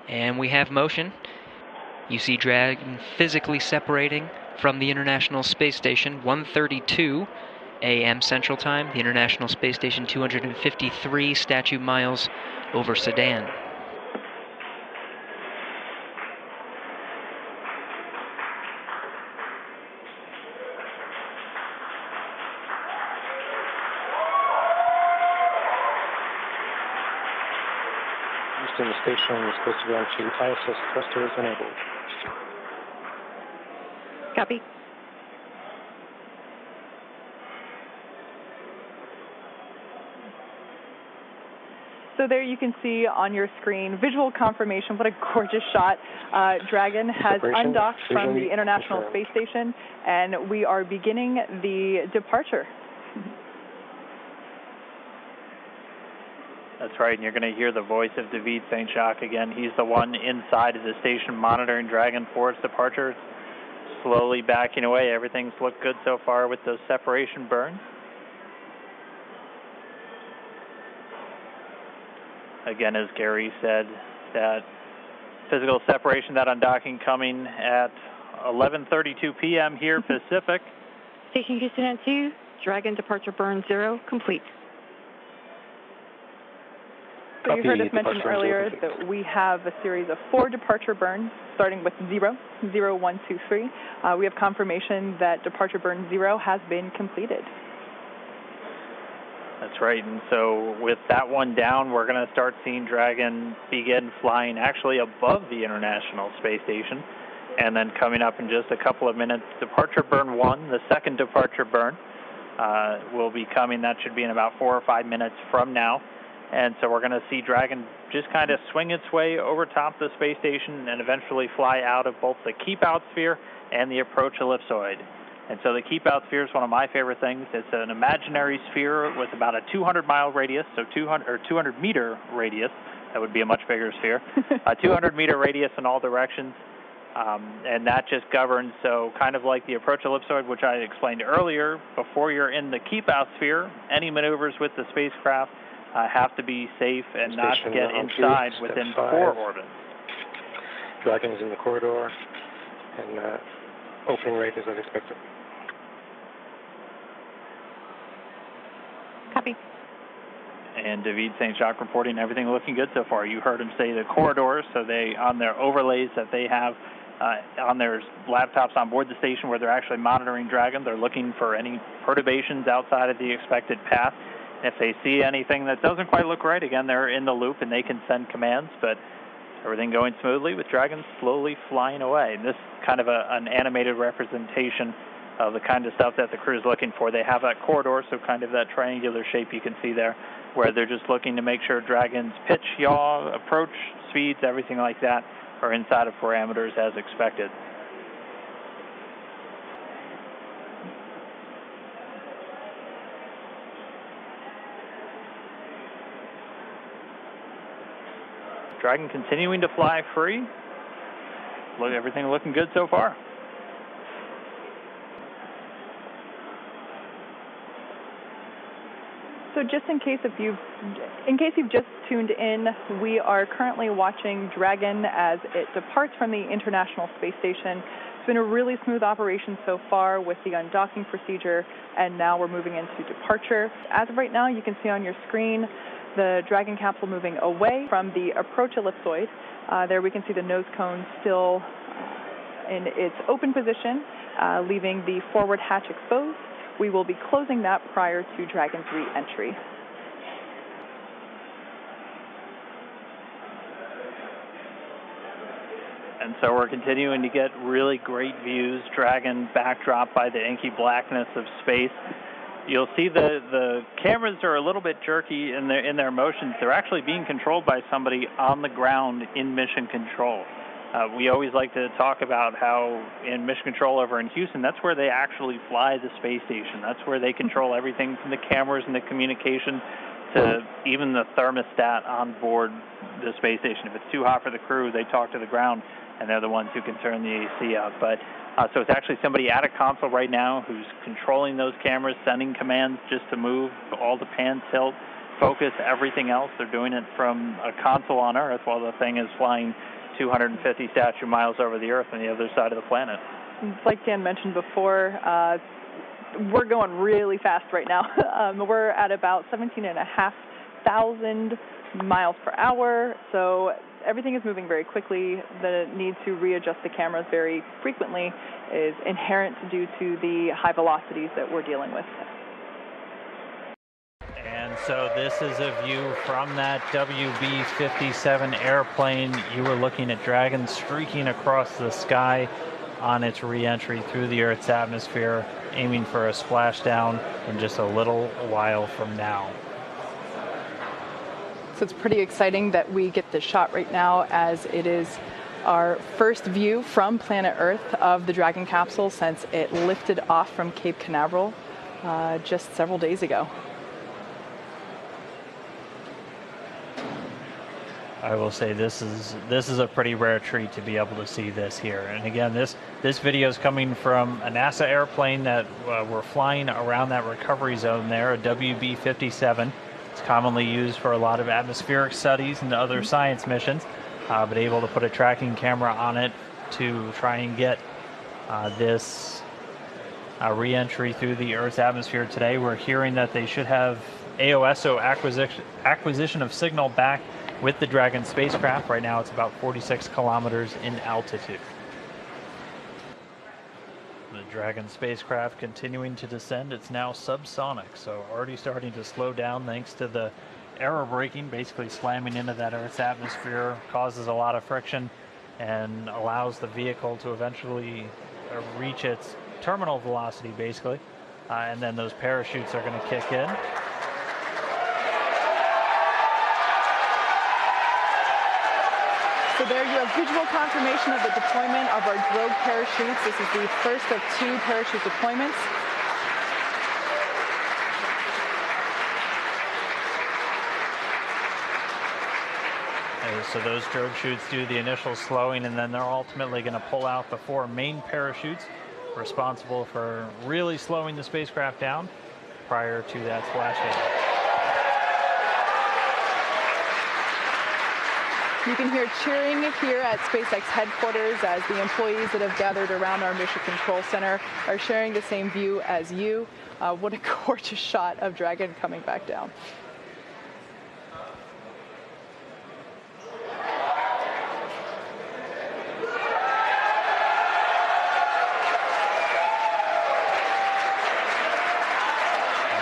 And we have motion. You see Dragon physically separating from the International Space Station, 1:32 a.m. Central Time. The International Space Station, 253 statute miles over Sedan. Houston, the station is supposed to go into ISS thrusters enabled. Copy. So there you can see on your screen visual confirmation. What a gorgeous shot. Dragon has undocked from the International Space Station, and we are beginning the departure. That's right, and you're going to hear the voice of David St. Jacques again. He's the one inside of the station monitoring Dragon for its departure. Slowly backing away. Everything's looked good so far with those separation burns. Again, as Gary said, that physical separation, that undocking coming at 11:32 p.m. here Pacific. Station Houston at 2, Dragon departure burn 0, complete. So you heard us mention earlier that we have a series of 4 departure burns, starting with 0, 0, 1, 2, 3. We have confirmation that departure burn 0 has been completed. That's right, and so with that one down, we're going to start seeing Dragon begin flying actually above the International Space Station, and then coming up in just a couple of minutes, departure burn 1, the second departure burn, will be coming. That should be in about 4 or 5 minutes from now. And so we're going to see Dragon just kind of swing its way over top the space station and eventually fly out of both the keep-out sphere and the approach ellipsoid. And so the keep-out sphere is one of my favorite things. It's an imaginary sphere with about a 200-mile radius, so 200-meter radius. That would be a much bigger sphere. A 200-meter radius in all directions. And that just governs, so kind of like the approach ellipsoid, which I explained earlier, before you're in the keep-out sphere, any maneuvers with the spacecraft have to be safe and not get inside within 4 orbits. Dragon is in the corridor, and opening rate is as expected. Copy. And David St. Jacques reporting everything looking good so far. You heard him say the corridors, so they, on their overlays that they have on their laptops on board the station where they're actually monitoring Dragon, they're looking for any perturbations outside of the expected path. If they see anything that doesn't quite look right, again, they're in the loop and they can send commands, but everything going smoothly with Dragon slowly flying away. And this is kind of an animated representation of the kind of stuff that the crew is looking for. They have that corridor, so kind of that triangular shape you can see there, where they're just looking to make sure Dragon's pitch, yaw, approach, speeds, everything like that are inside of parameters as expected. Dragon continuing to fly free. Look, everything looking good so far. So just in case you've just tuned in, we are currently watching Dragon as it departs from the International Space Station. It's been a really smooth operation so far with the undocking procedure, and now we're moving into departure. As of right now, you can see on your screen the Dragon capsule moving away from the approach ellipsoid. There we can see the nose cone still in its open position, leaving the forward hatch exposed. We will be closing that prior to Dragon's re-entry. And so we're continuing to get really great views. Dragon backdrop by the inky blackness of space. You'll see the cameras are a little bit jerky in their motions. They're actually being controlled by somebody on the ground in mission control. We always like to talk about how in mission control over in Houston, that's where they actually fly the space station. That's where they control everything from the cameras and the communication to even the thermostat on board the space station. If it's too hot for the crew, they talk to the ground, and they're the ones who can turn the AC up. But so it's actually somebody at a console right now who's controlling those cameras, sending commands just to move all the pan tilt, focus everything else. They're doing it from a console on Earth while the thing is flying 250 statute miles over the Earth on the other side of the planet. Like Dan mentioned before, we're going really fast right now. We're at about 17,500 miles per hour, so everything is moving very quickly. The need to readjust the cameras very frequently is inherent due to the high velocities that we're dealing with. And so this is a view from that WB-57 airplane. You were looking at Dragon streaking across the sky on its re-entry through the Earth's atmosphere, aiming for a splashdown in just a little while from now. So it's pretty exciting that we get this shot right now, as it is our first view from planet Earth of the Dragon capsule since it lifted off from Cape Canaveral just several days ago. I will say this is a pretty rare treat to be able to see this here. And again, this video is coming from a NASA airplane that we're flying around that recovery zone there, a WB-57. It's commonly used for a lot of atmospheric studies and other science missions, but able to put a tracking camera on it to try and get this re-entry through the Earth's atmosphere today. We're hearing that they should have AOSO acquisition of signal back with the Dragon spacecraft. Right now it's about 46 kilometers in altitude. The Dragon spacecraft continuing to descend. It's now subsonic, so already starting to slow down thanks to the aero braking, basically slamming into that Earth's atmosphere, causes a lot of friction and allows the vehicle to eventually reach its terminal velocity, basically. And then those parachutes are going to kick in. So there you have visual confirmation of the deployment of our drogue parachutes. This is the first of 2 parachute deployments. So those drogue chutes do the initial slowing, and then they're ultimately going to pull out the 4 main parachutes responsible for really slowing the spacecraft down prior to that splashdown. You can hear cheering here at SpaceX headquarters as the employees that have gathered around our Mission Control Center are sharing the same view as you. What a gorgeous shot of Dragon coming back down.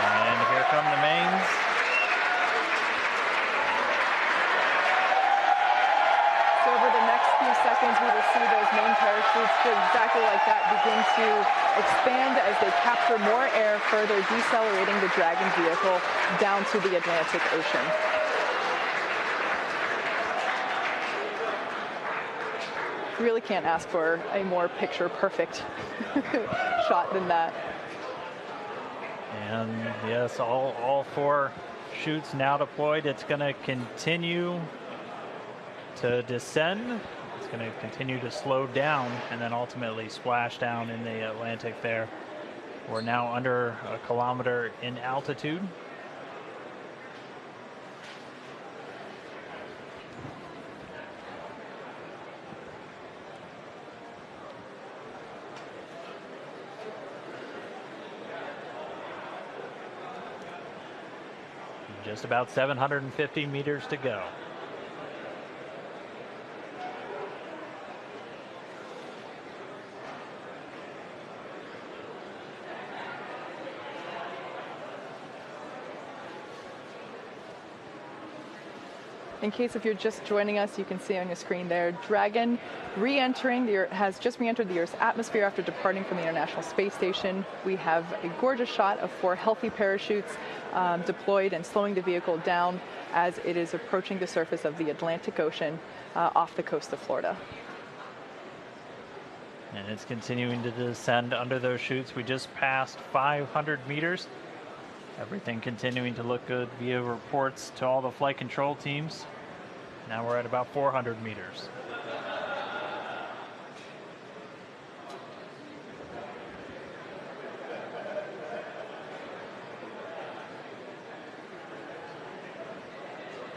And here come the mains. Seconds, we will see those main parachutes exactly like that begin to expand as they capture more air, further decelerating the Dragon vehicle down to the Atlantic Ocean. Really can't ask for a more picture-perfect shot than that. And yes, all 4 chutes now deployed. It's going to continue to descend. It's going to continue to slow down and then ultimately splash down in the Atlantic there. We're now under 1 kilometer in altitude. Just about 750 meters to go. In case if you're just joining us, you can see on your screen there, Dragon has just re-entered the Earth's atmosphere after departing from the International Space Station. We have a gorgeous shot of 4 healthy parachutes deployed and slowing the vehicle down as it is approaching the surface of the Atlantic Ocean off the coast of Florida. And it's continuing to descend under those chutes. We just passed 500 meters. Everything continuing to look good via reports to all the flight control teams. Now we're at about 400 meters.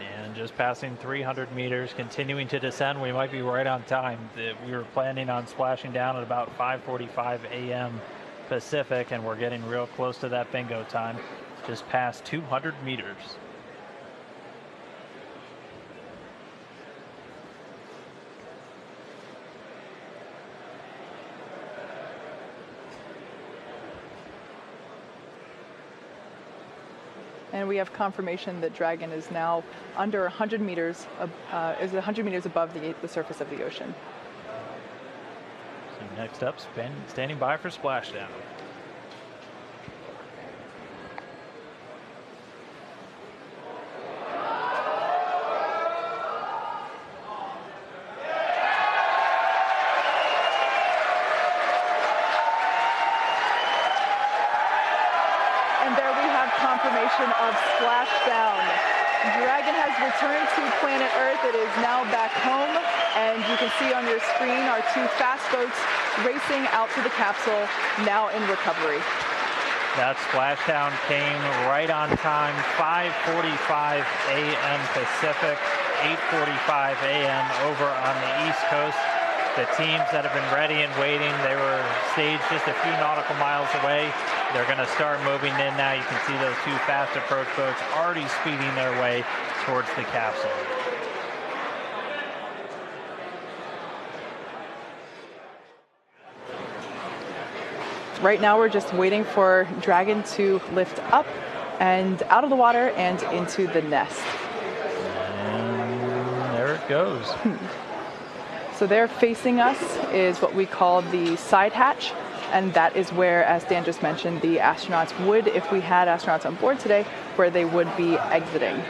And just passing 300 meters, continuing to descend. We might be right on time. We were planning on splashing down at about 5:45 a.m. Pacific, and we're getting real close to that bingo time. Just past 200 meters. And we have confirmation that Dragon is now under 100 meters, is 100 meters above the surface of the ocean. So next up, standing by for splashdown. Confirmation of splashdown. Dragon has returned to planet Earth. It is now back home, and you can see on your screen our two fast boats racing out to the capsule, now in recovery. That splashdown came right on time, 5:45 a.m. Pacific, 8:45 a.m. over on the East Coast. The teams that have been ready and waiting, they were staged just a few nautical miles away. They're going to start moving in now. You can see those two fast approach boats already speeding their way towards the capsule. Right now we're just waiting for Dragon to lift up and out of the water and into the nest. And there it goes. So there facing us is what we call the side hatch, and that is where, as Dan just mentioned, the astronauts would, if we had astronauts on board today, where they would be exiting.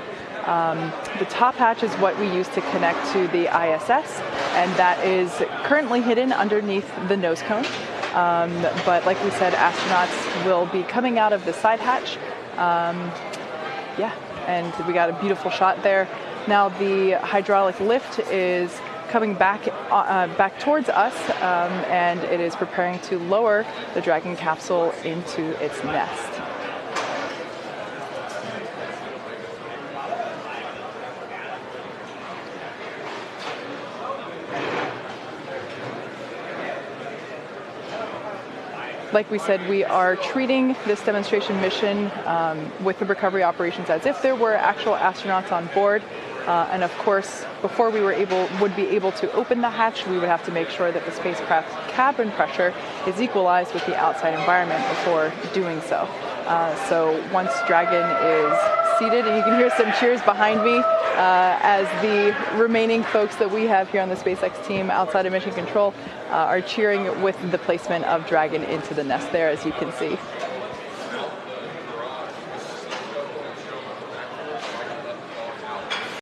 The top hatch is what we use to connect to the ISS, and that is currently hidden underneath the nose cone. But like we said, astronauts will be coming out of the side hatch. And we got a beautiful shot there. Now the hydraulic lift is coming back towards us, and it is preparing to lower the Dragon capsule into its nest. Like we said, we are treating this demonstration mission with the recovery operations as if there were actual astronauts on board. And of course, before we would be able to open the hatch, we would have to make sure that the spacecraft's cabin pressure is equalized with the outside environment before doing so. So once Dragon is seated, and you can hear some cheers behind me as the remaining folks that we have here on the SpaceX team outside of Mission Control are cheering with the placement of Dragon into the nest there, as you can see.